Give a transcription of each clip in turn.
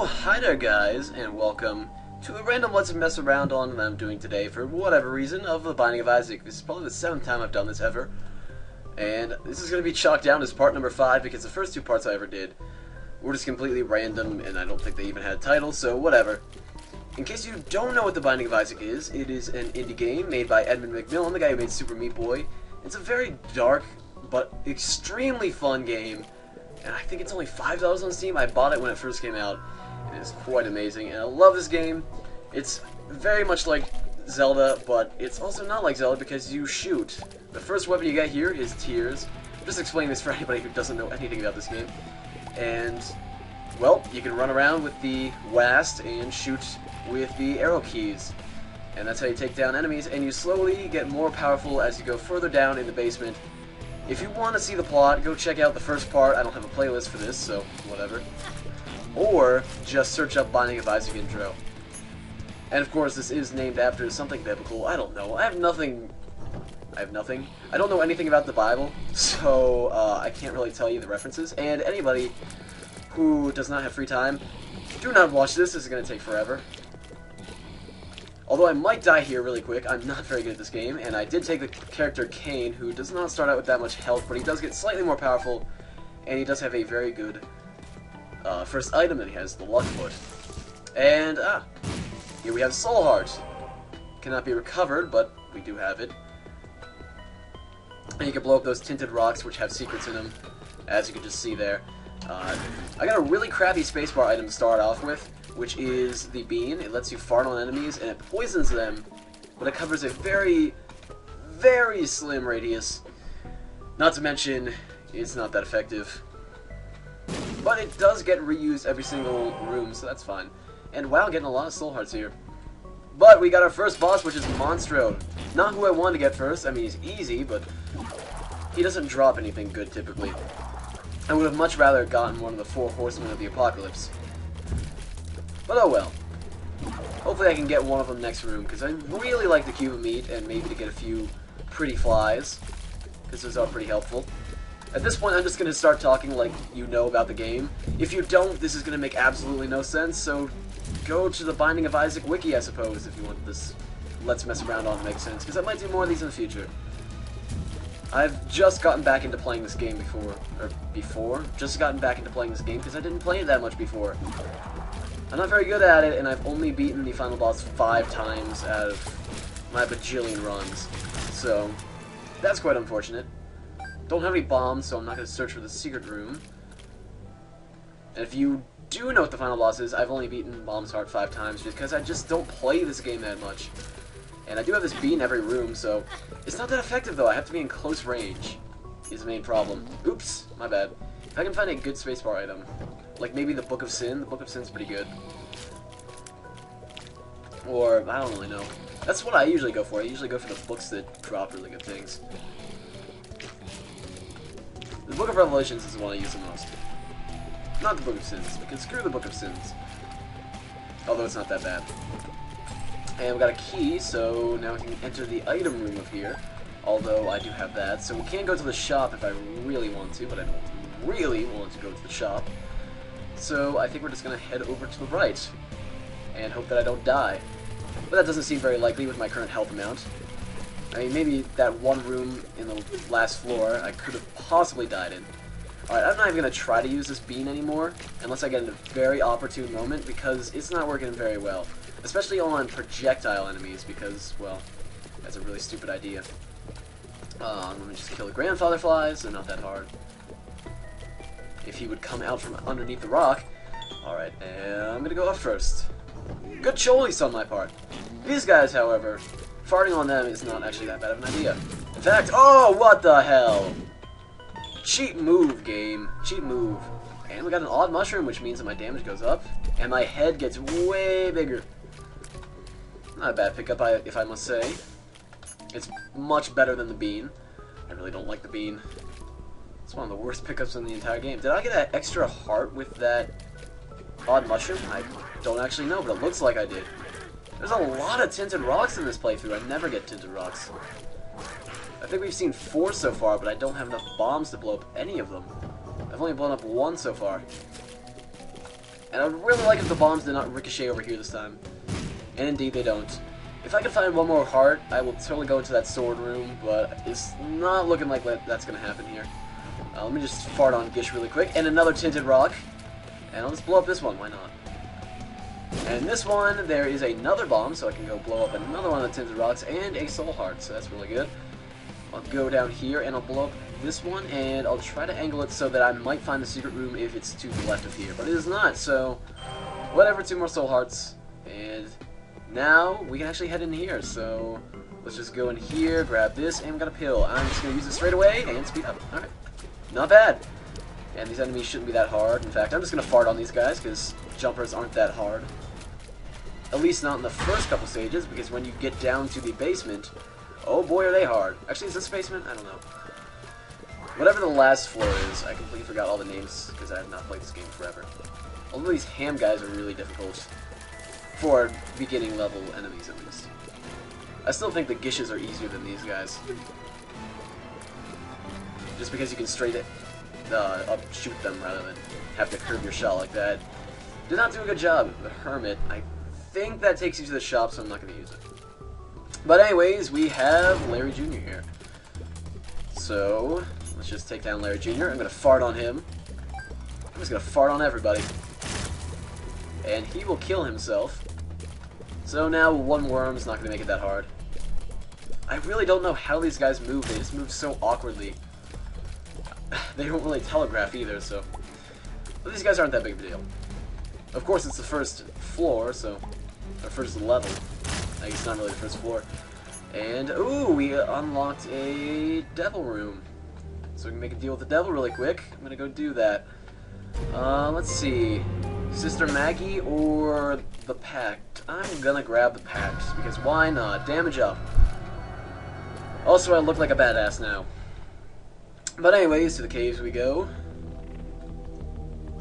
Oh, hi there guys, and welcome to a random Let's Mess Around on that I'm doing today for whatever reason of The Binding of Isaac. This is probably the 7th time I've done this ever, and this is going to be chalked down as part number 5 because the first 2 parts I ever did were just completely random and I don't think they even had titles, so whatever. In case you don't know what The Binding of Isaac is, it is an indie game made by Edmund McMillen, the guy who made Super Meat Boy. It's a very dark but extremely fun game. And I think it's only $5 on Steam. I bought it when it first came out, and it's quite amazing. And I love this game. It's very much like Zelda, but it's also not like Zelda because you shoot. The first weapon you get here is tears. Just explain this for anybody who doesn't know anything about this game. And, well, you can run around with the WASD and shoot with the arrow keys. And that's how you take down enemies, and you slowly get more powerful as you go further down in the basement. If you want to see the plot, go check out the first part. I don't have a playlist for this, so whatever. Or just search up Binding of Isaac intro. And of course, this is named after something biblical. I don't know. I have nothing. I don't know anything about the Bible, so I can't really tell you the references. And anybody who does not have free time, do not watch this. This is going to take forever. Although I might die here really quick, I'm not very good at this game, and I did take the character Cain, who does not start out with that much health, but he does get slightly more powerful, and he does have a very good first item that he has, the Luck Foot. And, here we have Soul Heart. Cannot be recovered, but we do have it. And you can blow up those tinted rocks, which have secrets in them, as you can just see there. I got a really crappy spacebar item to start off with, which is the bean. It lets you fart on enemies, and it poisons them, but it covers a very, very slim radius. Not to mention, it's not that effective. But it does get reused every single room, so that's fine. And wow, getting a lot of soul hearts here. But we got our first boss, which is Monstro. Not who I wanted to get first. I mean, he's easy, but he doesn't drop anything good typically. I would have much rather gotten one of the 4 horsemen of the apocalypse. But oh well. Hopefully I can get one of them next room, because I really like the cube of meat, and maybe to get a few pretty flies, because those are pretty helpful. At this point, I'm just going to start talking like you know about the game. If you don't, this is going to make absolutely no sense, so go to the Binding of Isaac wiki, I suppose, if you want this Let's Mess Around on to make sense, because I might do more of these in the future. I've just gotten back into playing this game just gotten back into playing this game, because I didn't play it that much before. I'm not very good at it, and I've only beaten the final boss 5 times out of my bajillion runs. So, that's quite unfortunate. Don't have any bombs, so I'm not going to search for the secret room. And if you do know what the final boss is, I've only beaten Bomb's Heart 5 times because I just don't play this game that much. And I do have this bean in every room, so it's not that effective though. I have to be in close range is the main problem. Oops, my bad. If I can find a good spacebar item, like maybe the Book of Sin. The Book of Sin's pretty good. Or, I don't really know. That's what I usually go for. I usually go for the books that drop really good things. The Book of Revelations is the one I use the most. Not the Book of Sins, because screw the Book of Sins. Although it's not that bad. And we got a key, so now we can enter the item room of here. Although I do have that, so we can go to the shop if I really want to, but I don't really want to go to the shop. So I think we're just going to head over to the right and hope that I don't die. But that doesn't seem very likely with my current health amount. I mean, maybe that one room in the last floor I could have possibly died in. Alright, I'm not even going to try to use this bean anymore unless I get in a very opportune moment because it's not working very well. Especially on projectile enemies because, well, that's a really stupid idea. Let me just kill the grandfather flies, they're not that hard. If he would come out from underneath the rock. Alright, and I'm gonna go up first. Good choice on my part. These guys, however, farting on them is not actually that bad of an idea. In fact, oh, what the hell? Cheap move, game. Cheap move. And we got an odd mushroom, which means that my damage goes up, and my head gets way bigger. Not a bad pickup, if I must say. It's much better than the bean. I really don't like the bean. It's one of the worst pickups in the entire game. Did I get an extra heart with that odd mushroom? I don't actually know, but it looks like I did. There's a lot of tinted rocks in this playthrough. I never get tinted rocks. I think we've seen 4 so far, but I don't have enough bombs to blow up any of them. I've only blown up 1 so far. And I would really like if the bombs did not ricochet over here this time. And indeed they don't. If I can find one more heart, I will totally go into that sword room, but it's not looking like that's going to happen here. Let me just fart on Gish really quick. And another tinted rock. And I'll just blow up this one, why not? And this one, there is another bomb, so I can go blow up another one of the tinted rocks and a soul heart, so that's really good. I'll go down here and I'll blow up this one, and I'll try to angle it so that I might find the secret room if it's to the left of here, but it is not, so whatever, 2 more soul hearts. And now we can actually head in here, so let's just go in here, grab this, and we got a pill. I'm just going to use it straight away and speed up. Alright, not bad. And these enemies shouldn't be that hard. In fact, I'm just going to fart on these guys because jumpers aren't that hard. At least not in the first couple stages, because when you get down to the basement, oh boy are they hard. Actually, is this basement? I don't know. Whatever the last floor is, I completely forgot all the names because I have not played this game forever. Although these ham guys are really difficult for beginning level enemies at least. I still think the Gishes are easier than these guys. Just because you can straight up shoot them rather than have to curve your shot like that. Did not do a good job. The Hermit, I think that takes you to the shop, so I'm not going to use it. But anyways, we have Larry Jr. here. So, let's just take down Larry Jr. I'm going to fart on him. I'm just going to fart on everybody. And he will kill himself. So now one worm's not going to make it that hard. I really don't know how these guys move. They just move so awkwardly. They don't really telegraph either, so... But these guys aren't that big of a deal. Of course, it's the first floor, so... Or first level. I guess it's not really the first floor. And, ooh, we unlocked a devil room. So we can make a deal with the devil really quick. I'm gonna go do that. Let's see. Sister Maggie or the Pact? I'm gonna grab the Pact, because why not? Damage up. Also, I look like a badass now. But anyways, to the caves we go.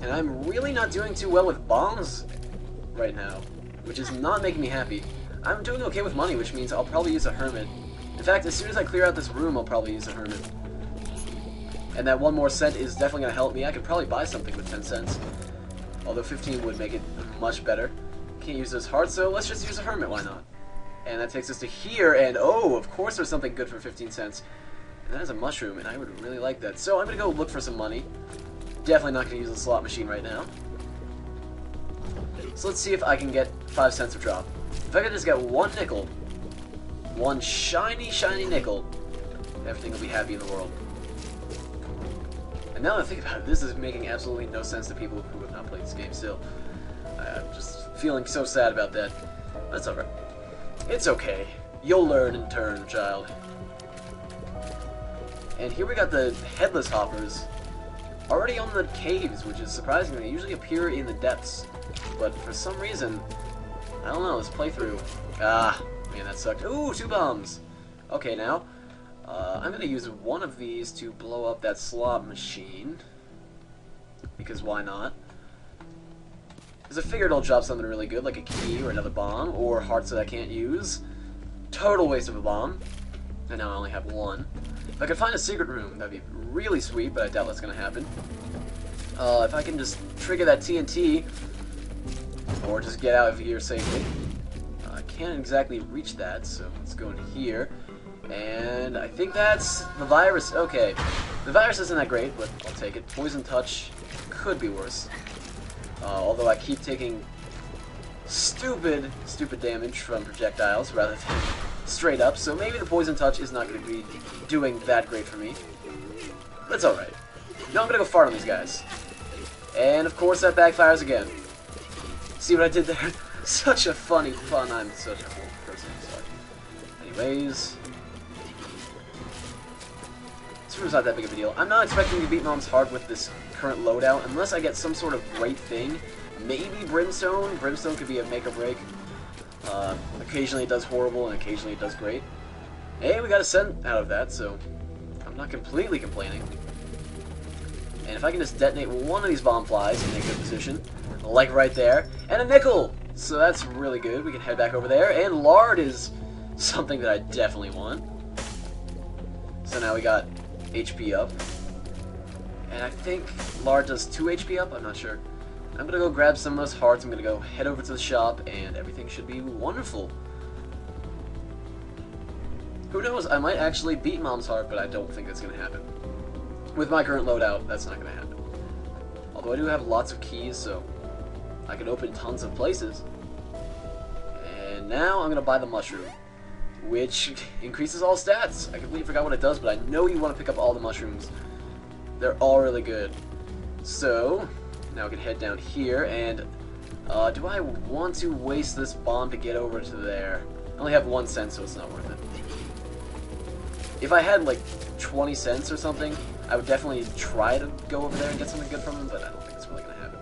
And I'm really not doing too well with bombs right now, which is not making me happy. I'm doing okay with money, which means I'll probably use a Hermit. In fact, as soon as I clear out this room, I'll probably use a Hermit. And that 1 more cent is definitely going to help me. I could probably buy something with 10 cents. Although 15 would make it much better. Can't use those hearts, so let's just use a Hermit, why not? And that takes us to here, and oh, of course there's something good for 15 cents. And that is a mushroom, and I would really like that. So I'm going to go look for some money. Definitely not going to use the slot machine right now. So let's see if I can get 5 cents a drop. If I could just get 1 nickel, 1 shiny, shiny nickel, everything will be happy in the world. And now that I think about it, this is making absolutely no sense to people who have not played this game still. I'm just feeling so sad about that. That's alright. It's okay. You'll learn in turn, child. And here we got the headless hoppers already on the caves, which is surprising. They usually appear in the depths. But for some reason, I don't know, this playthrough. Ah, man, that sucked. Ooh, 2 bombs! Okay, now, I'm going to use one of these to blow up that slot machine. Because why not? Because I figured I'll drop something really good, like a key or another bomb, or hearts that I can't use. Total waste of a bomb. And now I only have 1. If I could find a secret room, that'd be really sweet, but I doubt that's going to happen. If I can just trigger that TNT, or just get out of here safely. I can't exactly reach that, so let's go in here. And I think that's the virus. Okay, the virus isn't that great, but I'll take it. Poison touch could be worse. Although I keep taking stupid damage from projectiles rather than straight up, so maybe the poison touch is not going to be doing that great for me. That's alright. Now I'm going to go fart on these guys. And of course that backfires again. See what I did there? Such a funny fun. I'm such a horrible person. Sorry. Anyways, this room's not that big of a deal. I'm not expecting to beat Mom's hard with this current loadout unless I get some sort of great thing. Maybe Brimstone. Brimstone could be a make or break. Occasionally it does horrible and occasionally it does great. Hey, we got a cent out of that, so I'm not completely complaining. And if I can just detonate one of these bomb flies in a good position, like right there, and a nickel! So that's really good. We can head back over there, and lard is something that I definitely want. So now we got HP up. And I think lard does 2 HP up, I'm not sure. I'm gonna go grab some of those hearts, I'm gonna go head over to the shop, and everything should be wonderful. Who knows, I might actually beat Mom's heart, but I don't think that's gonna happen. With my current loadout, that's not gonna happen. Although I do have lots of keys, so I can open tons of places. And now I'm gonna buy the mushroom, which increases all stats. I completely forgot what it does, but I know you want to pick up all the mushrooms. They're all really good. So now we can head down here, and do I want to waste this bomb to get over to there? I only have 1 cent, so it's not worth it. If I had like 20 cents or something, I would definitely try to go over there and get something good from him, but I don't think it's really going to happen.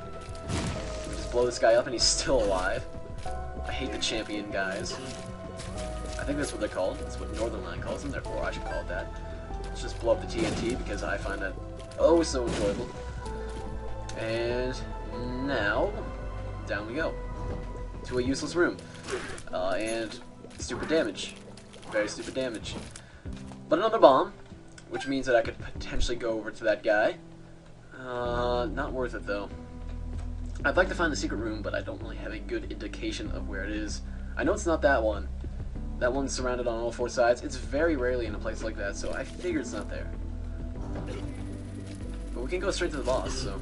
We just blow this guy up and he's still alive. I hate the champion guys. I think that's what they're called. That's what Northern Line calls them, therefore I should call it that. Let's just blow up the TNT because I find that oh so enjoyable. And now, down we go. To a useless room. And stupid damage. Very stupid damage. But another bomb, which means that I could potentially go over to that guy. Not worth it though. I'd like to find the secret room, but I don't really have a good indication of where it is. I know it's not that one. That one's surrounded on all 4 sides. It's very rarely in a place like that, so I figured it's not there. But we can go straight to the boss, so...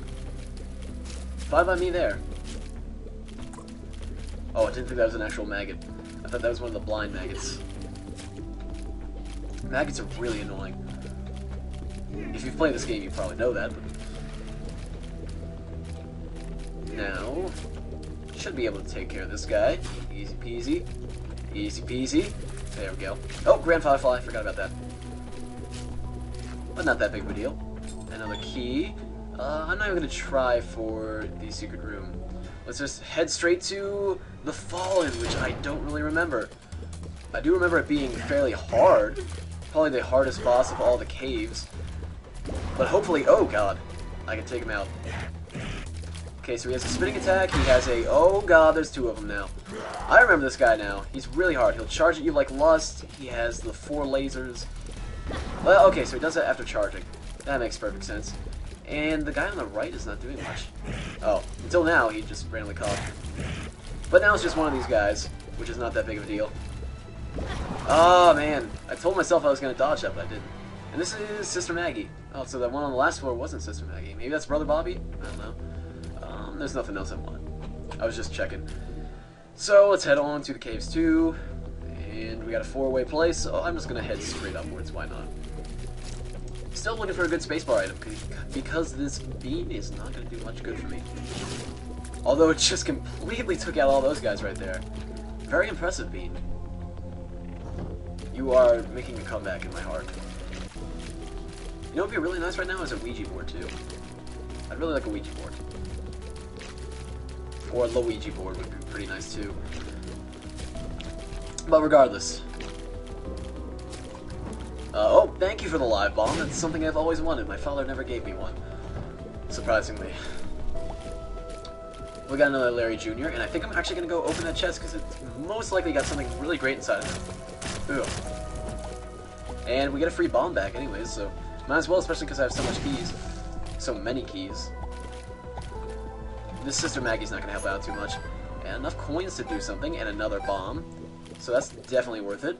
Fine by me there. Oh, I didn't think that was an actual maggot. I thought that was one of the blind maggots. Maggots are really annoying. If you've played this game, you probably know that, but... Now... Should be able to take care of this guy. Easy peasy. Easy peasy. There we go. Oh, Grand Firefly. Forgot about that. But not that big of a deal. Another key. I'm not even going to try for the secret room. Let's just head straight to the Fallen, which I don't really remember. I do remember it being fairly hard. Probably the hardest boss of all the caves. But hopefully... Oh, God. I can take him out. Okay, so he has a spinning attack. He has a... Oh, God, there's 2 of them now. I remember this guy now. He's really hard. He'll charge at you like lust. He has the 4 lasers. Well, okay, so he does that after charging. That makes perfect sense. And the guy on the right is not doing much. Oh, until now, he just randomly caught. But now it's just one of these guys, which is not that big of a deal. Oh, man. I told myself I was going to dodge that, but I didn't. And this is Sister Maggie. Oh, so that one on the last floor wasn't Sister Maggie. Maybe that's Brother Bobby? I don't know. There's nothing else I want. I was just checking. So, let's head on to the caves 2. And we got a 4-way place, so I'm just going to head straight upwards. Why not? Still looking for a good spacebar item, because this bean is not going to do much good for me. Although it just completely took out all those guys right there. Very impressive, bean. You are making a comeback in my heart. You know what would be really nice right now is a Ouija board, too. I'd really like a Ouija board. Or a Luigi board would be pretty nice, too. But regardless. Oh, thank you for the live bomb. That's something I've always wanted. My father never gave me one. Surprisingly. We got another Larry Jr., and I think I'm actually going to go open that chest, because it's most likely got something really great inside of it. Ugh. And we get a free bomb back anyways, so might as well, especially because I have so much keys. So many keys. This Sister Maggie's not going to help out too much. And enough coins to do something, and another bomb. So that's definitely worth it.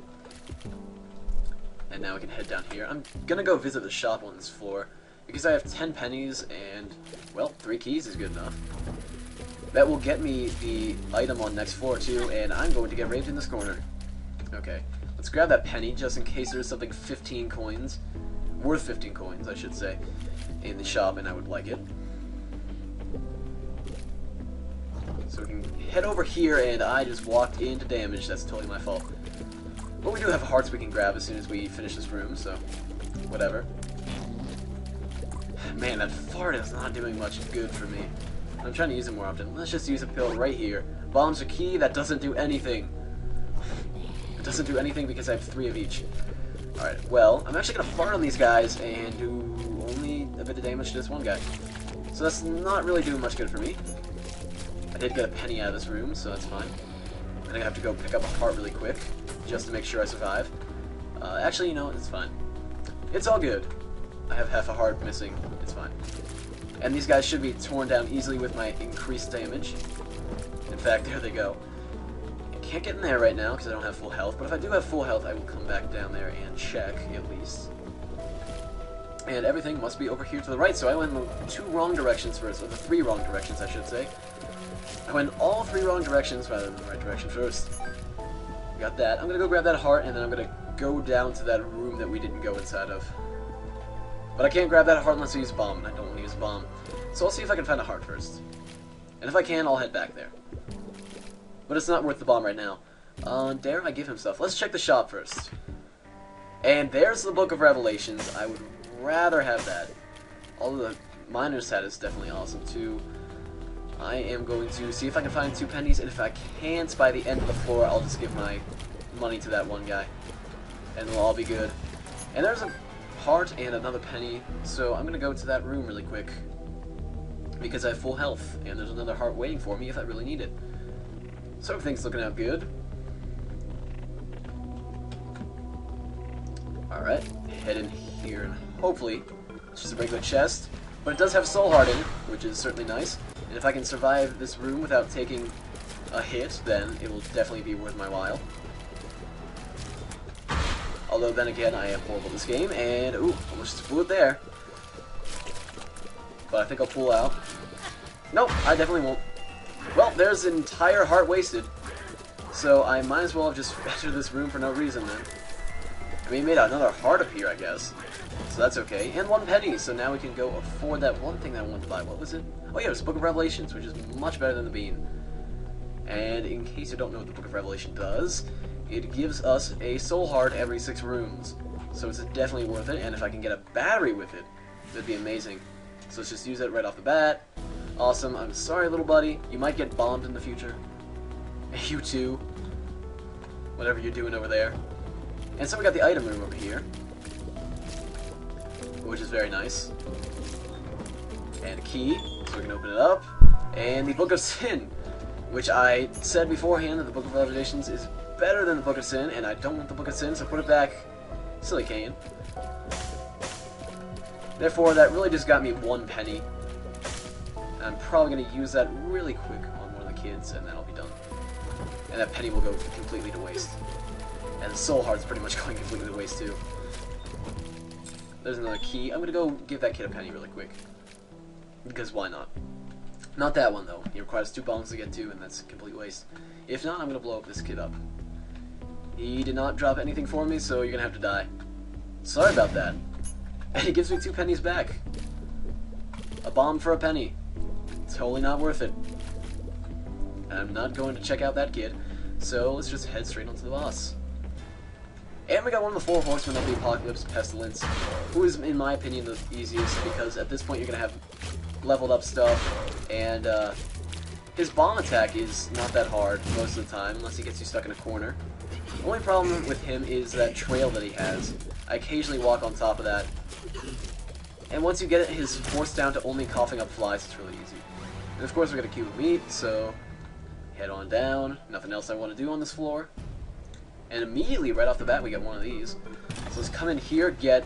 And now we can head down here. I'm going to go visit the shop on this floor, because I have 10 pennies, and, well, 3 keys is good enough. That will get me the item on next floor, too, and I'm going to get raped in this corner. Okay, let's grab that penny, just in case there's something 15 coins, worth 15 coins, I should say, in the shop, and I would like it. So we can head over here, and I just walked into damage. That's totally my fault. But we do have hearts we can grab as soon as we finish this room, so whatever. Man, that fart is not doing much good for me. I'm trying to use it more often. Let's just use a pill right here. Bombs are key. That doesn't do anything. It doesn't do anything because I have 3 of each. Alright, well, I'm actually going to fart on these guys and do only a bit of damage to this one guy. So that's not really doing much good for me. I did get a penny out of this room, so that's fine. I think I have to go pick up a heart really quick, just to make sure I survive. Actually, you know, it's fine. It's all good. I have half a heart missing. It's fine. And these guys should be torn down easily with my increased damage. In fact, there they go. I can't get in there right now because I don't have full health, but if I do have full health, I will come back down there and check, at least. And everything must be over here to the right, so I went in the 2 wrong directions first, or the 3 wrong directions, I should say. I went all 3 wrong directions rather than the right direction first. Got that. I'm going to go grab that heart, and then I'm going to go down to that room that we didn't go inside of. But I can't grab that heart unless I use a bomb, and I don't want to use a bomb. So I'll see if I can find a heart first. And if I can, I'll head back there. But it's not worth the bomb right now. Dare I give him stuff? Let's check the shop first. And there's the Book of Revelations. I would rather have that. Although the miner's hat is definitely awesome too. I am going to see if I can find 2 pennies, and if I can't by the end of the floor, I'll just give my money to that one guy. And we'll all be good. And there's a heart and another penny, so I'm going to go to that room really quick. Because I have full health, and there's another heart waiting for me if I really need it. So everything's looking out good. Alright, head in here, and hopefully it's just a regular chest. But it does have soul heart in it, which is certainly nice. And if I can survive this room without taking a hit, then it will definitely be worth my while. Although then again, I am horrible at this game, and ooh, almost blew it there. But I think I'll pull out. Nope, I definitely won't. Well, there's an entire heart wasted. So I might as well have just entered this room for no reason then. I mean, made another heart appear, I guess. So that's okay. And 1 penny, so now we can go afford that one thing that I wanted to buy. What was it? Oh yeah, it's Book of Revelations, which is much better than the bean. And in case you don't know what the Book of Revelation does, it gives us a soul heart every 6 rooms. So it's definitely worth it, and if I can get a battery with it, that'd be amazing. So let's just use it right off the bat. Awesome. I'm sorry, little buddy. You might get bombed in the future. You too. Whatever you're doing over there. And so we got the item room over here, which is very nice. And a key, so we can open it up. And the Book of Sin, which I said beforehand that the Book of Revelations is better than the Book of Sin, and I don't want the Book of Sin, so put it back. Silly Kane. Therefore, that really just got me 1 penny. And I'm probably going to use that really quick on one of the kids, and then I'll be done. And that penny will go completely to waste. And the soul heart's pretty much going completely to waste too. There's another key. I'm going to go give that kid a penny really quick. Because why not? Not that one though. He requires 2 bombs to get to, and that's a complete waste. If not, I'm going to blow up this kid up. He did not drop anything for me, so you're going to have to die. Sorry about that. And he gives me 2 pennies back. A bomb for a penny. Totally not worth it. And I'm not going to check out that kid, so let's just head straight onto the boss. And we got one of the 4 horsemen of the Apocalypse, Pestilence, who is, in my opinion, the easiest, because at this point you're going to have leveled up stuff, and his bomb attack is not that hard most of the time, unless he gets you stuck in a corner. The only problem with him is that trail that he has. I occasionally walk on top of that. And once you get his force down to only coughing up flies, it's really easy. And of course we got a cube of meat, so head on down. Nothing else I want to do on this floor. And immediately, right off the bat, we get one of these. So let's come in here, get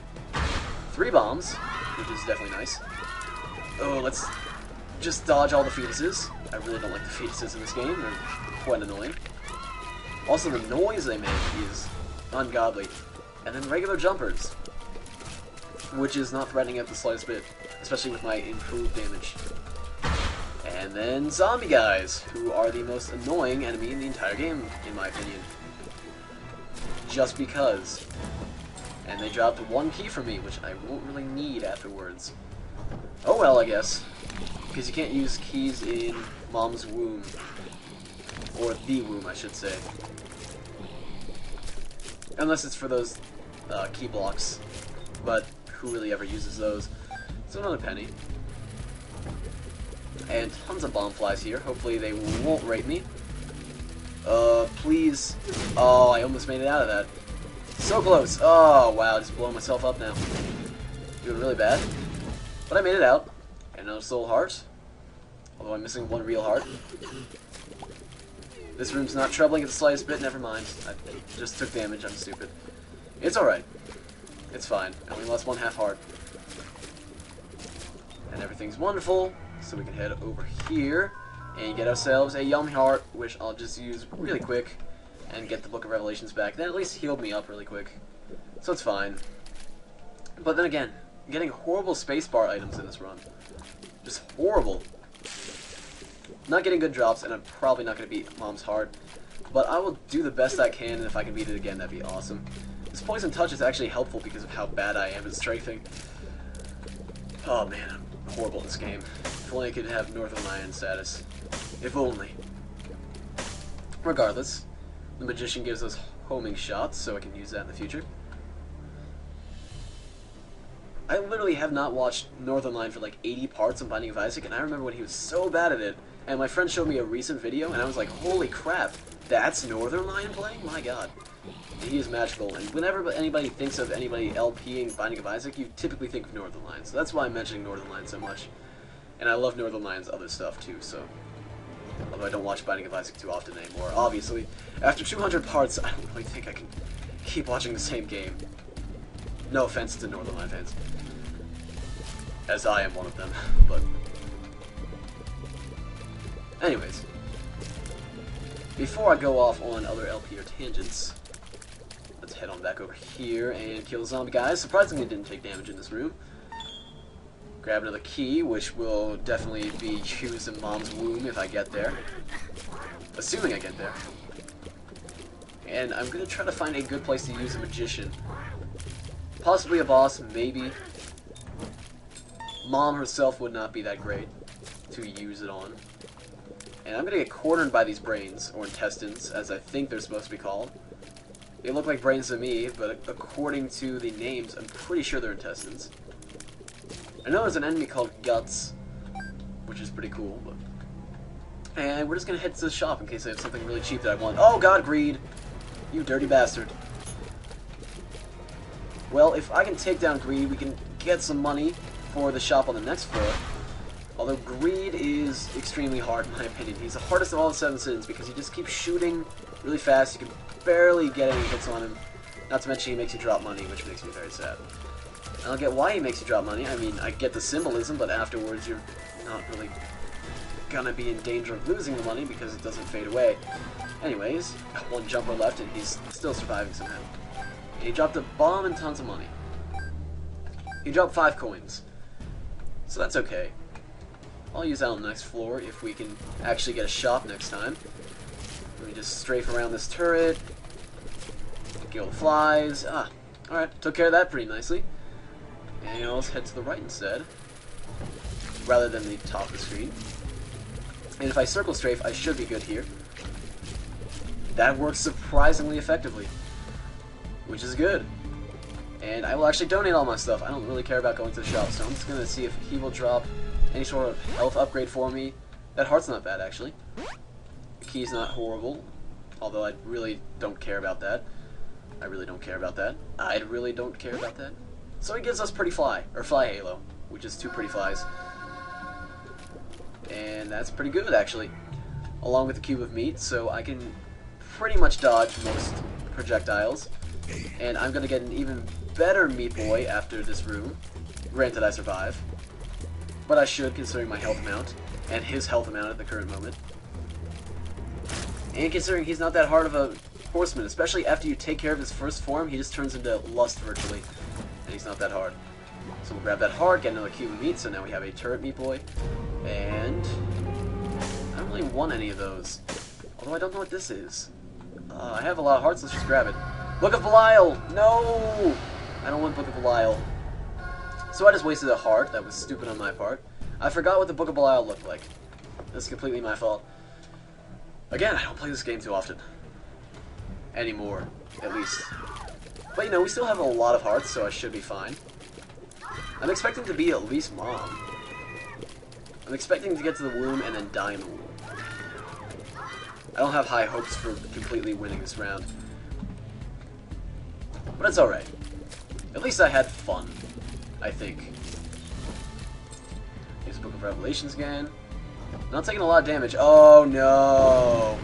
3 bombs, which is definitely nice. Oh, let's just dodge all the fetuses. I really don't like the fetuses in this game. They're quite annoying. Also, the noise they make is ungodly. And then regular jumpers, which is not threatening at the slightest bit, especially with my improved damage. And then zombie guys, who are the most annoying enemy in the entire game, in my opinion. Just because. And they dropped 1 key for me, which I won't really need afterwards. Oh well, I guess. Because you can't use keys in Mom's womb. Or the womb, I should say. Unless it's for those key blocks. But who really ever uses those? So another penny. And tons of bomb flies here. Hopefully they won't rape me. Please. Oh, I almost made it out of that. So close. Oh, wow, just blowing myself up now. Doing really bad. But I made it out. And another soul heart. Although I'm missing 1 real heart. This room's not troubling at the slightest bit, never mind. I just took damage, I'm stupid. It's alright. It's fine. And we lost 1 half heart. And everything's wonderful. So we can head over here and get ourselves a Yum Heart, which I'll just use really quick and get the Book of Revelations back. That at least healed me up really quick, so it's fine. But then again, getting horrible spacebar items in this run. Just horrible. Not getting good drops, and I'm probably not going to beat Mom's Heart. But I will do the best I can, and if I can beat it again, that'd be awesome. This Poison Touch is actually helpful because of how bad I am at strafing. Oh man, I'm horrible at this game. If only I could have Northern Lion status. If only. Regardless, the Magician gives us homing shots, so I can use that in the future. I literally have not watched Northern Lion for like 80 parts on Binding of Isaac, and I remember when he was so bad at it, and my friend showed me a recent video, and I was like, holy crap, that's Northern Lion playing? My god. And he is magical, and whenever anybody thinks of anybody LPing Binding of Isaac, you typically think of Northern Lion, so that's why I'm mentioning Northern Lion so much. And I love Northern Lion's other stuff too, so... Although I don't watch Binding of Isaac too often anymore, obviously. After 200 parts, I don't really think I can keep watching the same game. No offense to Northern Lion fans. As I am one of them, but... Anyways. Before I go off on other LP or tangents, let's head on back over here and kill the zombie guys. Surprisingly, didn't take damage in this room. Grab another key, which will definitely be used in Mom's womb if I get there. Assuming I get there. And I'm going to try to find a good place to use a Magician. Possibly a boss, maybe. Mom herself would not be that great to use it on. And I'm going to get cornered by these brains, or intestines, as I think they're supposed to be called. They look like brains to me, but according to the names, I'm pretty sure they're intestines. I know there's an enemy called Guts, which is pretty cool, but... And we're just going to head to the shop in case I have something really cheap that I want. Oh god, Greed! You dirty bastard. Well, if I can take down Greed, we can get some money for the shop on the next floor. Although Greed is extremely hard, in my opinion. He's the hardest of all the 7 sins because he just keeps shooting really fast. You can barely get any hits on him. Not to mention he makes you drop money, which makes me very sad. I don't get why he makes you drop money. I mean, I get the symbolism, but afterwards you're not really gonna be in danger of losing the money because it doesn't fade away. Anyways, got one jumper left and he's still surviving somehow. And he dropped a bomb and tons of money. He dropped 5 coins. So that's okay. I'll use that on the next floor if we can actually get a shop next time. Let me just strafe around this turret. Kill the flies. Ah, alright, took care of that pretty nicely. And let's head to the right instead, rather than the top of the screen. And if I circle strafe, I should be good here. That works surprisingly effectively, which is good. And I will actually donate all my stuff. I don't really care about going to the shop, so I'm just going to see if he will drop any sort of health upgrade for me. That heart's not bad, actually. The key's not horrible, although I really don't care about that. I really don't care about that. I really don't care about that. So he gives us Pretty Fly, or Fly Halo, which is 2 pretty flies. And that's pretty good, actually. Along with the Cube of Meat, so I can pretty much dodge most projectiles. And I'm going to get an even better Meat Boy after this room. Granted, I survive. But I should, considering my health amount, and his health amount at the current moment. And considering he's not that hard of a horseman, especially after you take care of his first form, he just turns into Lust virtually. And he's not that hard. So we'll grab that heart, get another Cube of Meat, so now we have a turret Meat Boy. And I don't really want any of those. Although I don't know what this is. I have a lot of hearts, let's just grab it. Book of Belial! No! I don't want Book of Belial. So I just wasted a heart, that was stupid on my part. I forgot what the Book of Belial looked like. That's completely my fault. Again, I don't play this game too often. Anymore, at least. But, you know, we still have a lot of hearts, so I should be fine. I'm expecting to be at least Mom. I'm expecting to get to the womb and then die in the womb. I don't have high hopes for completely winning this round. But it's alright. At least I had fun, I think. Here's Book of Revelations again. Not taking a lot of damage. Oh, no.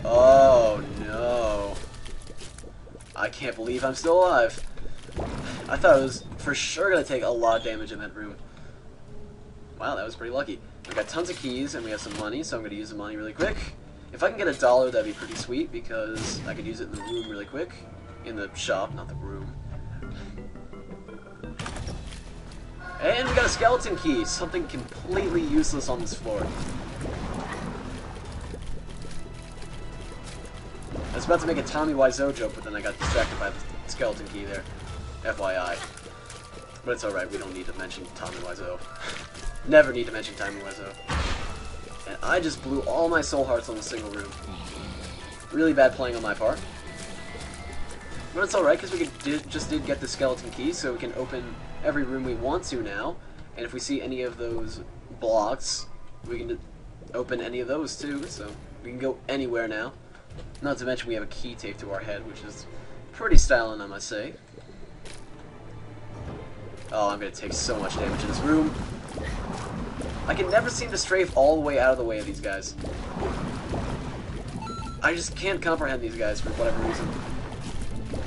Oh, no. I can't believe I'm still alive. I thought I was for sure going to take a lot of damage in that room. Wow, that was pretty lucky. We got tons of keys, and we have some money, so I'm going to use the money really quick. If I can get $1, that'd be pretty sweet, because I could use it in the room really quick. In the shop, not the room. And we got a skeleton key, something completely useless on this floor. I was about to make a Tommy Wiseau joke, but then I got distracted by the skeleton key there. FYI. But it's alright, we don't need to mention Tommy Wiseau. Never need to mention Tommy Wiseau. And I just blew all my soul hearts on a single room. Really bad playing on my part. But it's alright, because we just did get the skeleton key, so we can open every room we want to now. And if we see any of those blocks, we can open any of those too, so we can go anywhere now. Not to mention we have a key taped to our head, which is pretty styling, I must say. Oh, I'm going to take so much damage in this room. I can never seem to strafe all the way out of the way of these guys. I just can't comprehend these guys for whatever reason.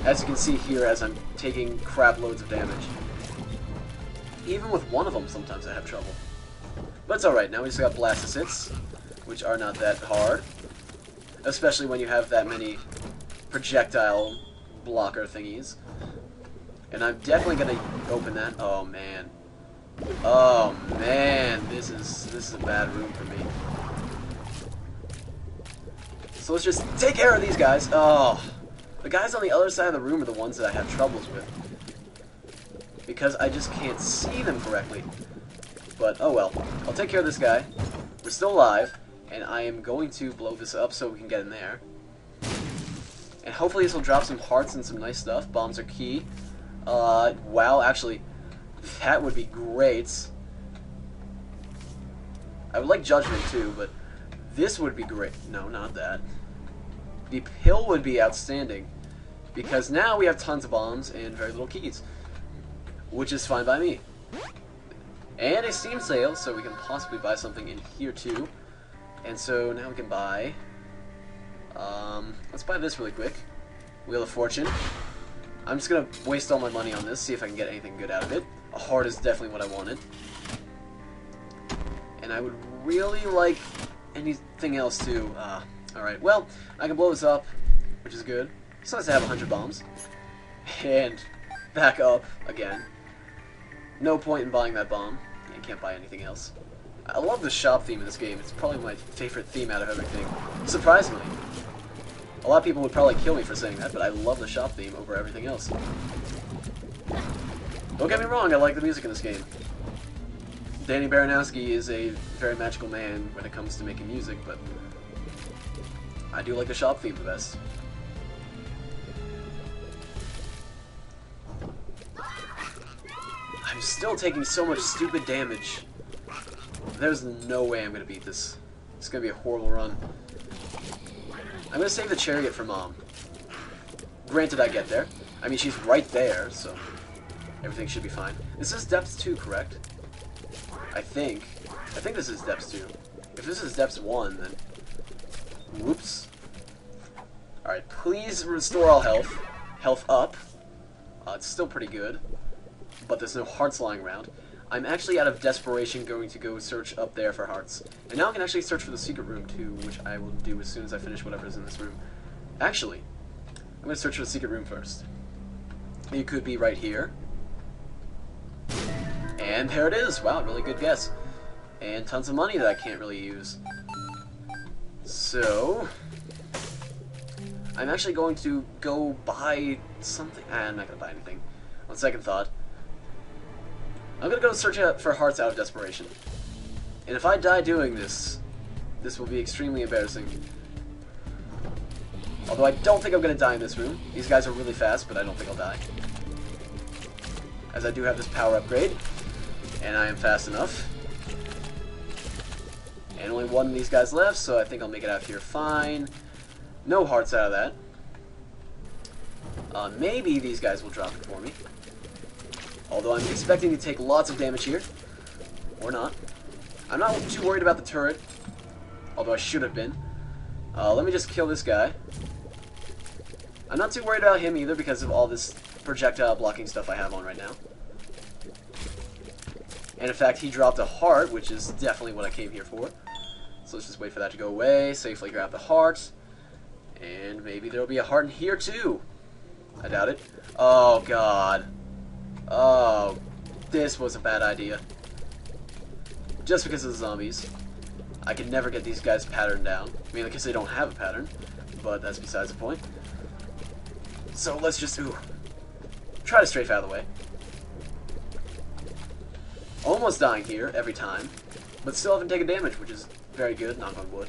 As you can see here, as I'm taking crap loads of damage. Even with one of them, sometimes I have trouble. But it's alright, now we just got Blastocysts, which are not that hard. Especially when you have that many projectile blocker thingies. And I'm definitely gonna open that. Oh man. Oh man, this is a bad room for me. So let's just take care of these guys. Oh, the guys on the other side of the room are the ones that I have troubles with. Because I just can't see them correctly. But oh well, I'll take care of this guy. We're still alive. And I am going to blow this up so we can get in there. And hopefully this will drop some hearts and some nice stuff. Bombs are key. Wow, actually, that would be great. I would like Judgment too, but this would be great. No, not that. The pill would be outstanding. Because now we have tons of bombs and very little keys. Which is fine by me. And a Steam sale, so we can possibly buy something in here too. And so now we can buy, let's buy this really quick. Wheel of Fortune. I'm just going to waste all my money on this, see if I can get anything good out of it. A heart is definitely what I wanted. And I would really like anything else too. Alright, well, I can blow this up, which is good. It's nice to have 100 bombs. And back up again. No point in buying that bomb. I can't buy anything else. I love the shop theme in this game. It's probably my favorite theme out of everything. Surprisingly. A lot of people would probably kill me for saying that, but I love the shop theme over everything else. Don't get me wrong, I like the music in this game. Danny Baranowski is a very magical man when it comes to making music, but I do like the shop theme the best. I'm still taking so much stupid damage. There's no way I'm going to beat this. It's going to be a horrible run. I'm going to save the chariot for Mom. Granted, I get there. I mean, she's right there, so everything should be fine. This is Depths 2, correct? I think. I think this is Depths 2. If this is Depths 1, then... Whoops. Alright, please restore all health. Health up. It's still pretty good. But there's no hearts lying around. I'm actually out of desperation going to go search up there for hearts. And now I can actually search for the secret room too, which I will do as soon as I finish whatever's in this room. Actually, I'm going to search for the secret room first. It could be right here. And there it is! Wow, really good guess. And tons of money that I can't really use. So... I'm actually going to go buy something. I'm not going to buy anything. On second thought. I'm going to go search out for hearts out of desperation. And if I die doing this, this will be extremely embarrassing. Although I don't think I'm going to die in this room. These guys are really fast, but I don't think I'll die. As I do have this power upgrade. And I am fast enough. And only one of these guys left, so I think I'll make it out here fine. No hearts out of that. Maybe these guys will drop it for me. Although I'm expecting to take lots of damage here. Or not. I'm not too worried about the turret. Although I should have been. Let me just kill this guy. I'm not too worried about him either because of all this projectile blocking stuff I have on right now. And in fact, he dropped a heart, which is definitely what I came here for. So let's just wait for that to go away, safely grab the heart. And maybe there'll be a heart in here too. I doubt it. Oh god. Oh, this was a bad idea. Just because of the zombies. I can never get these guys patterned down. I mean, I guess they don't have a pattern, but that's besides the point. So let's just try to strafe out of the way. Almost dying here every time, but still haven't taken damage, which is very good, knock on wood.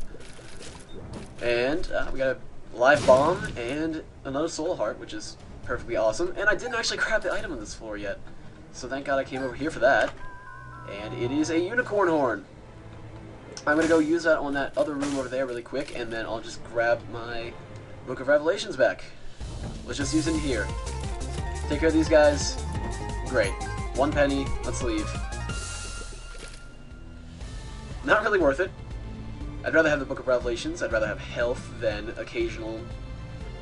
And we got a live bomb and another soul heart, which is perfectly awesome. And I didn't actually grab the item on this floor yet, so thank God I came over here for that. And it is a unicorn horn. I'm going to go use that on that other room over there really quick, and then I'll just grab my Book of Revelations back. Let's just use it here. Take care of these guys. Great. 1 penny. Let's leave. Not really worth it. I'd rather have the Book of Revelations. I'd rather have health than occasional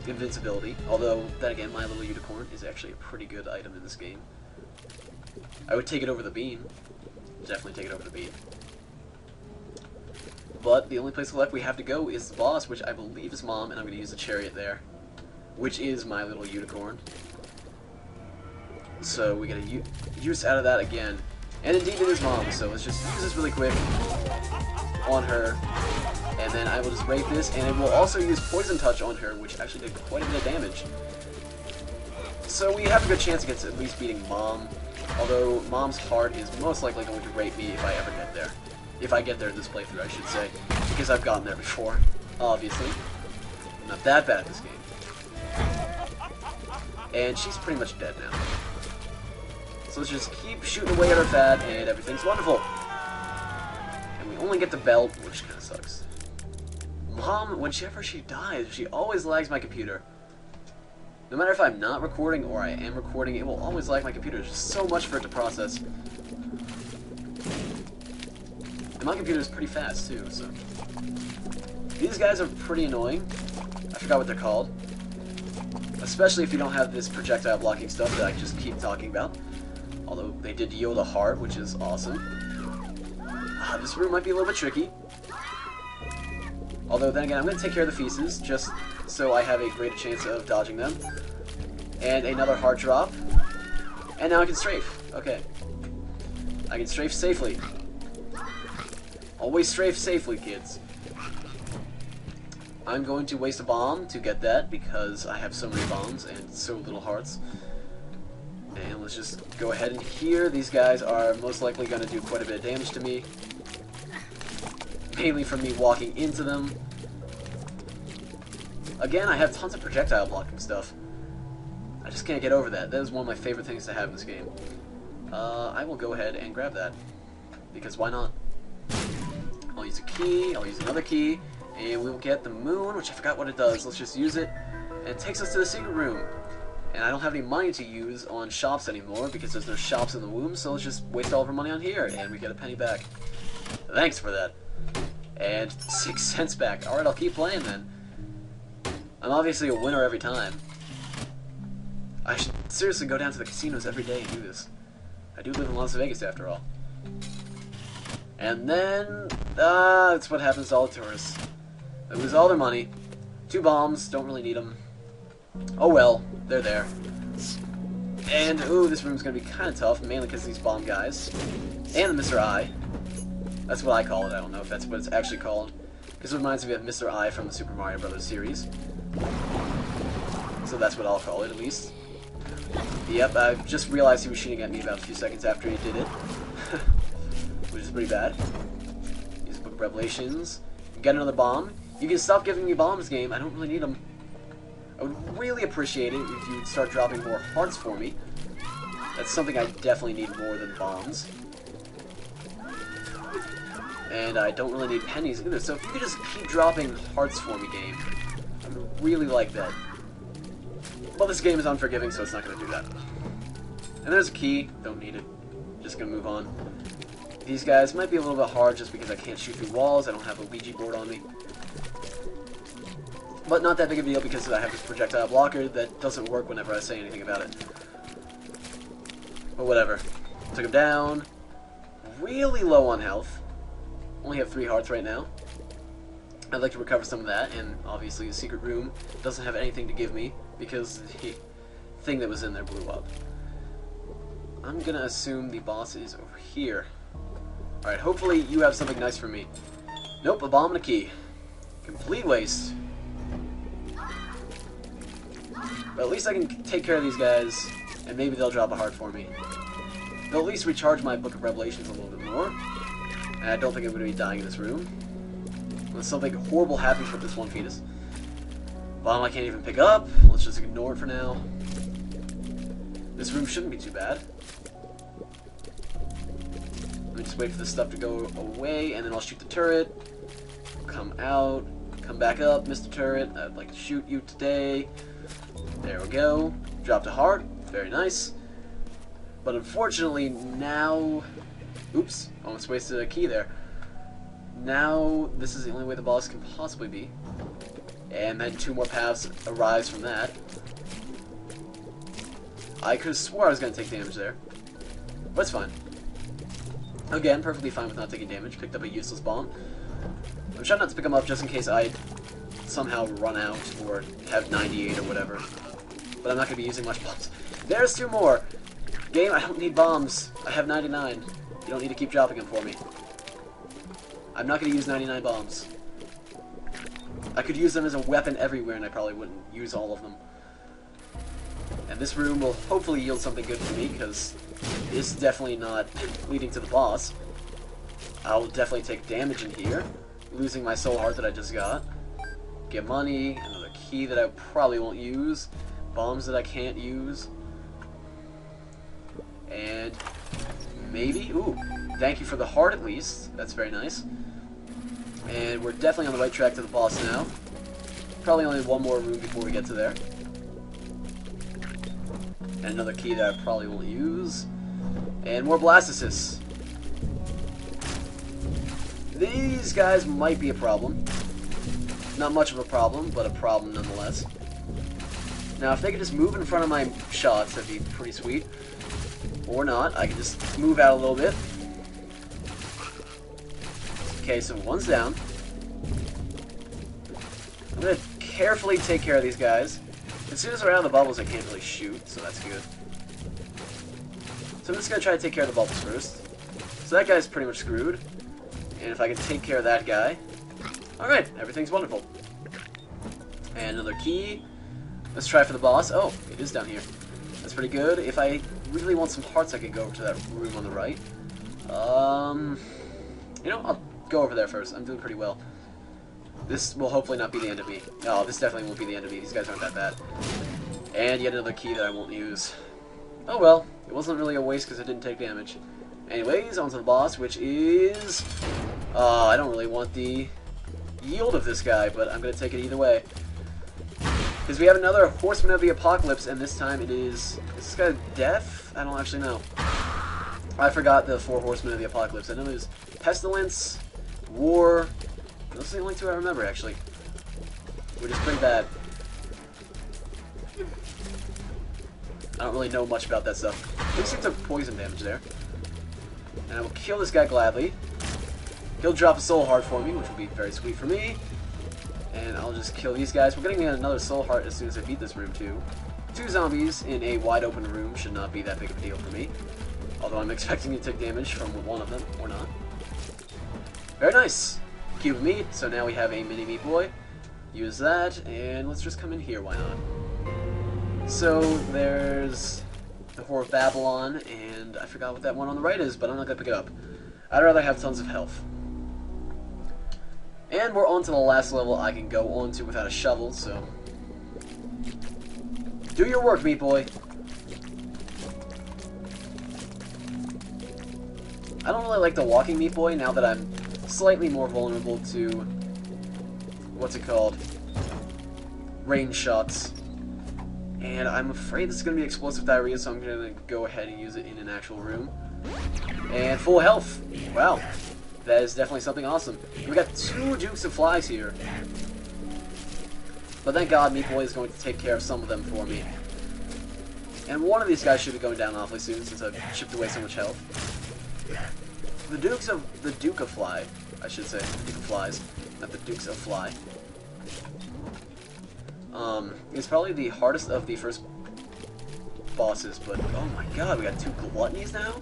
invincibility. Although, then again, my little unicorn is actually a pretty good item in this game. I would take it over the bean. Definitely take it over the bean. But the only place left we have to go is the boss, which I believe is Mom, and I'm going to use the chariot there, which is my little unicorn. So we got to use out of that again. And indeed it is Mom, so let's just use this really quick on her. And then I will just raid this, and it will also use Poison Touch on her, which actually did quite a bit of damage. So we have a good chance against at least beating Mom, although Mom's heart is most likely going to raid me if I ever get there. If I get there in this playthrough, I should say, because I've gotten there before, obviously. I'm not that bad at this game. And she's pretty much dead now. So let's just keep shooting away at her fat, and everything's wonderful. And we only get the belt, which kind of sucks. Mom, whenever she dies, she always lags my computer. No matter if I'm not recording or I am recording, it will always lag my computer. There's just so much for it to process. And my computer is pretty fast, too, so... These guys are pretty annoying. I forgot what they're called. Especially if you don't have this projectile blocking stuff that I just keep talking about. Although they did yield a heart, which is awesome. This room might be a little bit tricky. Although, then again, I'm going to take care of the feces, just so I have a greater chance of dodging them. And another heart drop. And now I can strafe. Okay. I can strafe safely. Always strafe safely, kids. I'm going to waste a bomb to get that, because I have so many bombs and so little hearts. And let's just go ahead and heal. These guys are most likely going to do quite a bit of damage to me. Mainly from me walking into them. Again, I have tons of projectile blocking stuff. I just can't get over that. That is one of my favorite things to have in this game. I will go ahead and grab that. Because why not? I'll use a key, I'll use another key, and we will get the moon, which I forgot what it does. Let's just use it. And it takes us to the secret room. And I don't have any money to use on shops anymore because there's no shops in the womb, so let's just waste all of our money on here, and we get a penny back. Thanks for that. And 6 cents back. Alright, I'll keep playing then. I'm obviously a winner every time. I should seriously go down to the casinos every day and do this. I do live in Las Vegas after all. And then, that's what happens to all the tourists. They lose all their money. 2 bombs, don't really need them. Oh well, they're there. And, ooh, this room's gonna be kind of tough, mainly because of these bomb guys. And the Mr. I. That's what I call it, I don't know if that's what it's actually called. Because it reminds me of Mr. I from the Super Mario Bros. Series. So that's what I'll call it, at least. Yep, I just realized he was shooting at me about a few seconds after he did it. Which is pretty bad. Use Book of Revelations. Get another bomb. You can stop giving me bombs, game. I don't really need them. I would really appreciate it if you would start dropping more hearts for me. That's something I definitely need more than bombs. And I don't really need pennies either, so if you could just keep dropping hearts for me, game, I would really like that. Well, this game is unforgiving, so it's not going to do that. And there's a key. Don't need it. Just going to move on. These guys might be a little bit hard just because I can't shoot through walls. I don't have a Ouija board on me. But not that big of a deal because I have this projectile blocker that doesn't work whenever I say anything about it. But whatever. Took him down. really low on health. Only have 3 hearts right now. I'd like to recover some of that, and obviously the secret room doesn't have anything to give me because the thing that was in there blew up. I'm gonna assume the boss is over here. Alright, hopefully you have something nice for me. Nope, a bomb and a key. Complete waste. But at least I can take care of these guys, and maybe they'll drop a heart for me. They'll at least recharge my Book of Revelations a little bit more. And I don't think I'm going to be dying in this room. Unless something horrible happens with this one fetus. Bomb I can't even pick up. Let's just ignore it for now. This room shouldn't be too bad. Let me just wait for this stuff to go away, and then I'll shoot the turret. Come out. Come back up, Mr. Turret. I'd like to shoot you today. There we go. Dropped a heart. Very nice. But unfortunately, now... Oops. Almost wasted a key there. Now, this is the only way the boss can possibly be. And then 2 more paths arise from that. I could have swore I was going to take damage there. But it's fine. Again, perfectly fine with not taking damage. Picked up a useless bomb. I'm trying not to pick them up just in case I somehow run out or have 98 or whatever. But I'm not going to be using much bombs. There's 2 more! Game, I don't need bombs. I have 99. You don't need to keep dropping them for me. I'm not going to use 99 bombs. I could use them as a weapon everywhere and I probably wouldn't use all of them. And this room will hopefully yield something good for me because it's definitely not leading to the boss. I'll definitely take damage in here. Losing my soul heart that I just got. Get money, another key that I probably won't use. Bombs that I can't use. And maybe, ooh, thank you for the heart at least. That's very nice. And we're definitely on the right track to the boss now. Probably only 1 more room before we get to there. And another key that I probably won't use. And more blastocysts. These guys might be a problem. Not much of a problem, but a problem nonetheless. Now, if they could just move in front of my shots, that'd be pretty sweet. Or not. I can just move out a little bit. Okay, so 1's down. I'm going to carefully take care of these guys. As soon as they're out of the bubbles, I can't really shoot, so that's good. So I'm just going to try to take care of the bubbles first. So that guy's pretty much screwed. And if I can take care of that guy... Alright, everything's wonderful. And another key. Let's try for the boss. Oh, it is down here. That's pretty good. If I really want some hearts, I could go over to that room on the right. You know, I'll go over there first. I'm doing pretty well. This will hopefully not be the end of me. Oh, this definitely won't be the end of me. These guys aren't that bad. And yet another key that I won't use. Oh well, it wasn't really a waste because I didn't take damage. Anyways, on to the boss, which is... I don't really want the yield of this guy, but I'm going to take it either way. Because we have another Horseman of the Apocalypse, and this time it is this guy deaf? I don't actually know. I forgot the 4 Horsemen of the Apocalypse. I know there's Pestilence, War. Those are the only 2 I remember, actually. Which is pretty bad. I don't really know much about that stuff. At least he took poison damage there. And I will kill this guy gladly. He'll drop a soul heart for me, which will be very sweet for me. And I'll just kill these guys. We're getting another soul heart as soon as I beat this room, too. 2 zombies in a wide open room should not be that big of a deal for me. Although I'm expecting to take damage from one of them, or not. Very nice. Cube of meat, so now we have a mini meat boy. Use that, and let's just come in here, why not? So, there's the Whore of Babylon, and I forgot what that one on the right is, but I'm not going to pick it up. I'd rather have tons of health. And we're on to the last level I can go on to without a shovel, so... do your work, meat boy! I don't really like the walking meat boy now that I'm slightly more vulnerable to... what's it called? Range shots. And I'm afraid this is going to be explosive diarrhea, so I'm going to go ahead and use it in an actual room. And full health! Wow. That is definitely something awesome. We got 2 Dukes of Flies here. But thank God Meat Boy is going to take care of some of them for me. And one of these guys should be going down awfully soon since I've chipped away so much health. The Duke of Fly, I should say. The Duke of Flies, not the Dukes of Fly. It's probably the hardest of the first bosses, but oh my god, we got 2 gluttonies now?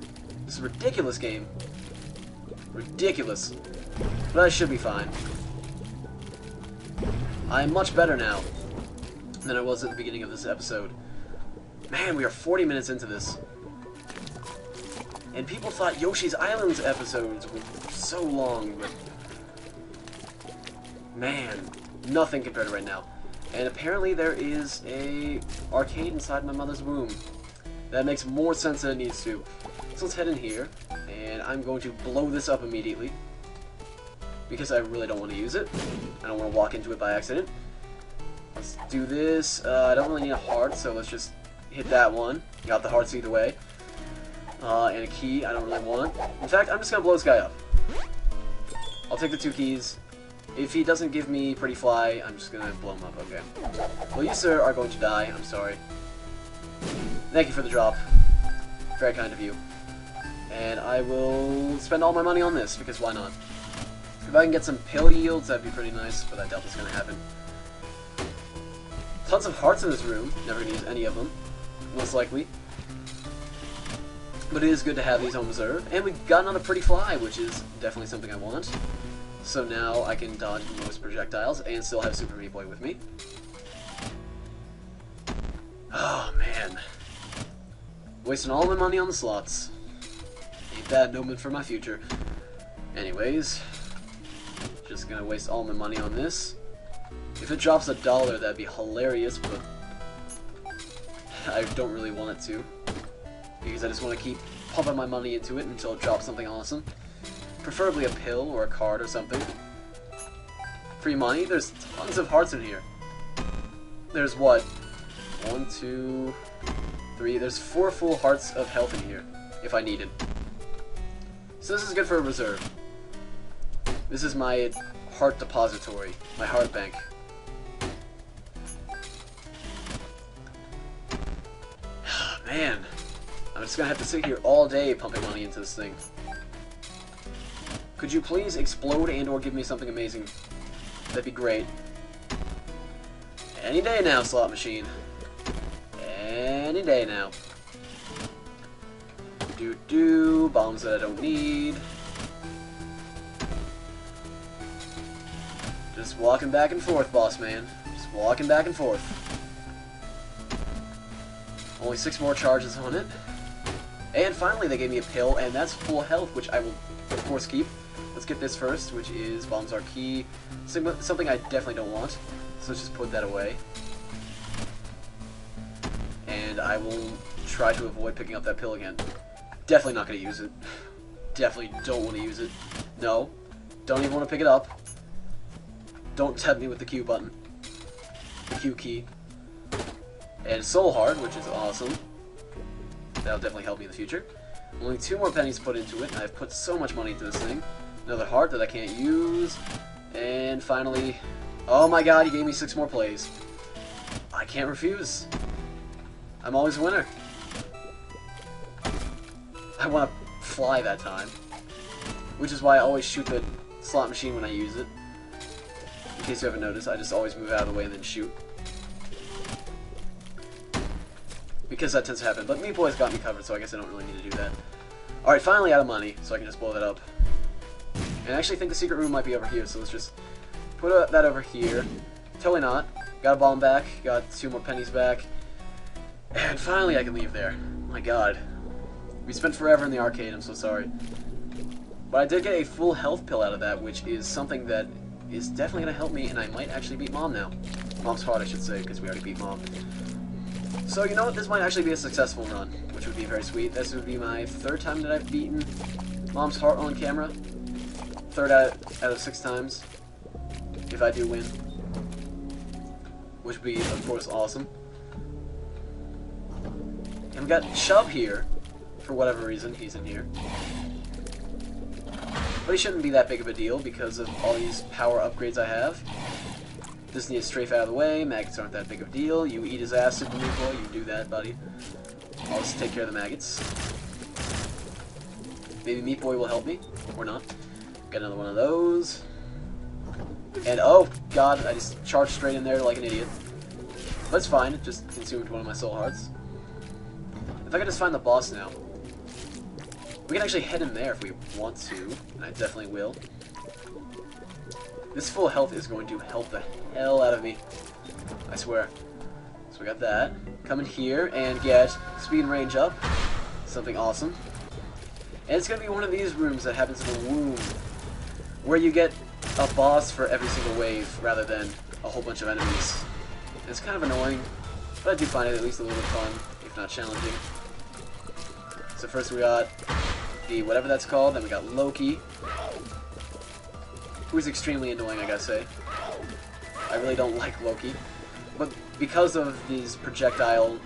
This is a ridiculous game. Ridiculous. But I should be fine. I am much better now than I was at the beginning of this episode. Man, we are 40 minutes into this. And people thought Yoshi's Island's episodes were so long, but man, nothing compared to right now. And apparently there is a arcade inside my mother's womb. That makes more sense than it needs to. So let's head in here, and I'm going to blow this up immediately. Because I really don't want to use it. I don't want to walk into it by accident. Let's do this. I don't really need a heart, so let's just hit that one. Got the hearts either way. And a key I don't really want. In fact, I'm just going to blow this guy up. I'll take the 2 keys. If he doesn't give me Pretty Fly, I'm just going to blow him up. Okay. Well, you, sir, are going to die. I'm sorry. Thank you for the drop. Very kind of you. And I will spend all my money on this, because why not? If I can get some pill yields, that'd be pretty nice, but I doubt that's going to happen. Tons of hearts in this room. Never going to use any of them, most likely. But it is good to have these on reserve. And we've gotten on a Pretty Fly, which is definitely something I want. So now I can dodge most projectiles and still have Super Meat Boy with me. Oh, man. Wasting all my money on the slots. Ain't that no good for my future. Anyways, just gonna waste all my money on this. If it drops $1, that'd be hilarious, but I don't really want it to. Because I just want to keep pumping my money into it until it drops something awesome. Preferably a pill or a card or something. Free money? There's tons of hearts in here. There's what? 1, 2, 3. There's 4 full hearts of health in here, if I need it. So this is good for a reserve. This is my heart depository, my heart bank. Man, I'm just gonna have to sit here all day pumping money into this thing. Could you please explode and or give me something amazing? That'd be great. Any day now, slot machine. Any day now. Do bombs that I don't need. Just walking back and forth, boss man. Just walking back and forth. Only 6 more charges on it. And finally they gave me a pill, and that's full health, which I will of course keep. Let's get this first, which is Bombs Are Key. Something I definitely don't want. So let's just put that away. And I will try to avoid picking up that pill again. Definitely not going to use it. Definitely don't want to use it. No. Don't even want to pick it up. Don't tempt me with the Q button. The Q key. And Soul Heart, which is awesome. That'll definitely help me in the future. Only 2 more pennies put into it, and I've put so much money into this thing. Another heart that I can't use. And finally... Oh my god, he gave me 6 more plays. I can't refuse. I'm always a winner. I want to fly that time. Which is why I always shoot the slot machine when I use it. In case you haven't noticed, I just always move out of the way and then shoot. Because that tends to happen. But Meat Boy's got me covered, so I guess I don't really need to do that. Alright, finally out of money, so I can just blow that up. And I actually think the secret room might be over here, so let's just put that over here. Totally not. Got a bomb back, got 2 more pennies back. And finally I can leave there. My god. We spent forever in the arcade, I'm so sorry. But I did get a full health pill out of that, which is something that is definitely going to help me, and I might actually beat Mom now. Mom's heart, I should say, because we already beat Mom. So, you know what? This might actually be a successful run, which would be very sweet. This would be my 3rd time that I've beaten Mom's heart on camera. 3rd out of 6 times, if I do win. Which would be, of course, awesome. And we got Shub here. For whatever reason, he's in here. But he shouldn't be that big of a deal because of all these power upgrades I have. Just need to strafe out of the way. Maggots aren't that big of a deal. You eat his ass, Super Meat Boy. You do that, buddy. I'll just take care of the maggots. Maybe Meat Boy will help me, or not. Got another one of those. And oh god, I just charged straight in there like an idiot. But it's fine, it just consumed one of my soul hearts. If I could just find the boss now. We can actually head in there if we want to, and I definitely will. This full health is going to help the hell out of me. I swear. So we got that. Come in here and get speed and range up. Something awesome. And it's going to be one of these rooms that happens in the womb, where you get a boss for every single wave rather than a whole bunch of enemies. And it's kind of annoying, but I do find it at least a little bit fun, if not challenging. So first we got the whatever that's called, then we got Loki, who's extremely annoying, I gotta say. I really don't like Loki, but because of these projectile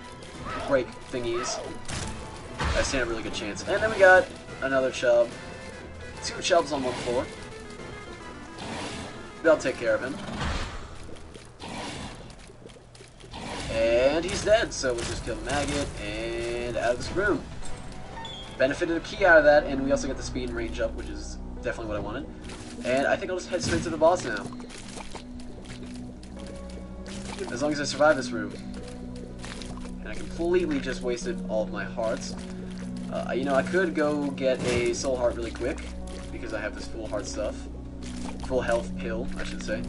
break thingies, I stand a really good chance. And then we got another chub. 2 chubs on one floor. They'll take care of him. And he's dead, so we'll just kill the maggot and out of this room. Benefited a key out of that, and we also get the speed and range up, which is definitely what I wanted. And I think I'll just head straight to the boss now. As long as I survive this room. And I completely just wasted all of my hearts. You know, I could go get a soul heart really quick, because I have this full heart stuff. Full health pill, I should say.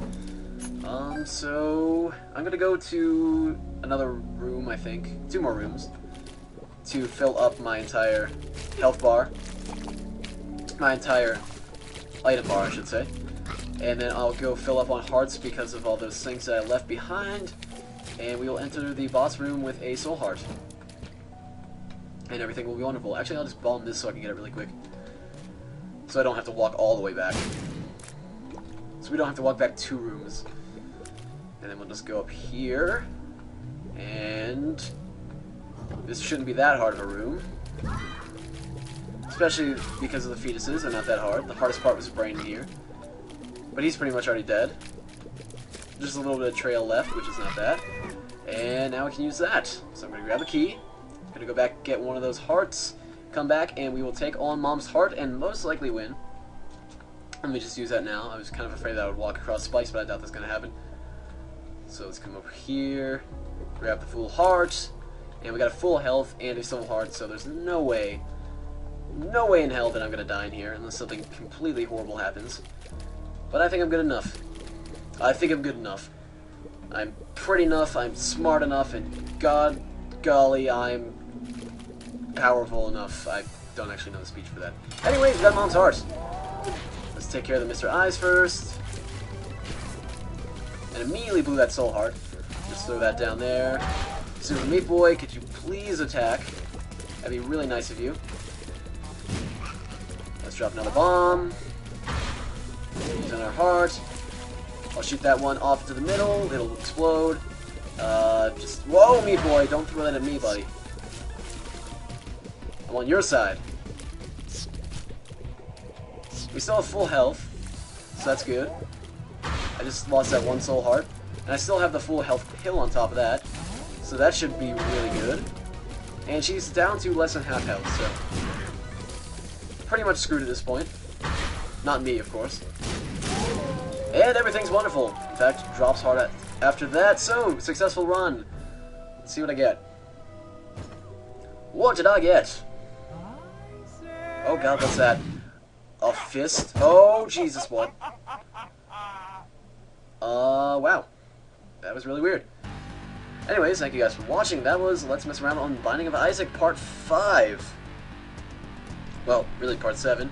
So I'm gonna go to another room, I think. 2 more rooms. To fill up my entire health bar. My entire item bar, I should say. And then I'll go fill up on hearts because of all those things that I left behind. And we will enter the boss room with a soul heart. And everything will be wonderful. Actually, I'll just bomb this so I can get it really quick. So I don't have to walk all the way back. So we don't have to walk back 2 rooms. And then we'll just go up here. And this shouldn't be that hard of a room. Especially because of the fetuses, they're not that hard. The hardest part was Brain here. But he's pretty much already dead. Just a little bit of trail left, which is not bad. And now we can use that. So I'm going to grab a key. Going to go back, get one of those hearts. Come back, and we will take on Mom's heart and most likely win. Let me just use that now. I was kind of afraid that I would walk across spikes, but I doubt that's going to happen. So let's come over here. Grab the full heart. And we got a full health and a soul heart, so there's no way in hell that I'm going to die in here unless something completely horrible happens. But I think I'm good enough. I think I'm good enough. I'm pretty enough, I'm smart enough, and god golly, I'm powerful enough. I don't actually know the speech for that. Anyways, we got Mom's heart. Let's take care of the Mr. Eyes first. And immediately blew that soul heart. Just throw that down there. Super Meat Boy, could you please attack? That'd be really nice of you. Let's drop another bomb. Use on our heart. I'll shoot that one off to the middle. It'll explode. Whoa, Meat Boy! Don't throw that at me, buddy. I'm on your side. We still have full health, so that's good. I just lost that 1 soul heart. And I still have the full health pill on top of that. So that should be really good. And she's down to less than half health, so pretty much screwed at this point. Not me, of course. And everything's wonderful. In fact, drops hard after that. So, successful run. Let's see what I get. What did I get? Oh god, what's that? A fist? Oh, Jesus, what? Wow. That was really weird. Anyways, thank you guys for watching. That was Let's Mess Around on Binding of Isaac Part 5. Well, really Part 7.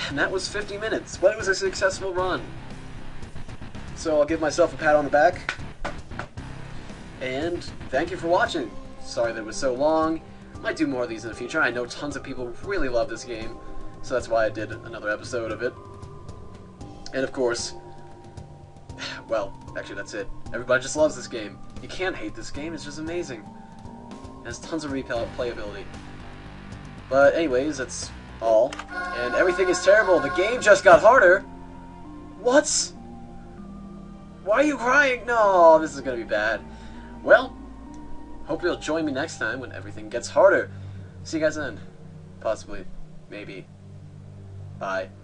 And that was 50 minutes, but it was a successful run. So I'll give myself a pat on the back. And thank you for watching. Sorry that it was so long. Might do more of these in the future. I know tons of people really love this game, so that's why I did another episode of it. And of course, well, actually that's it. Everybody just loves this game. You can't hate this game, it's just amazing. It has tons of replayability. But anyways, that's all. And everything is terrible. The game just got harder. What? Why are you crying? No, this is gonna be bad. Well, hope you'll join me next time when everything gets harder. See you guys then. Possibly. Maybe. Bye.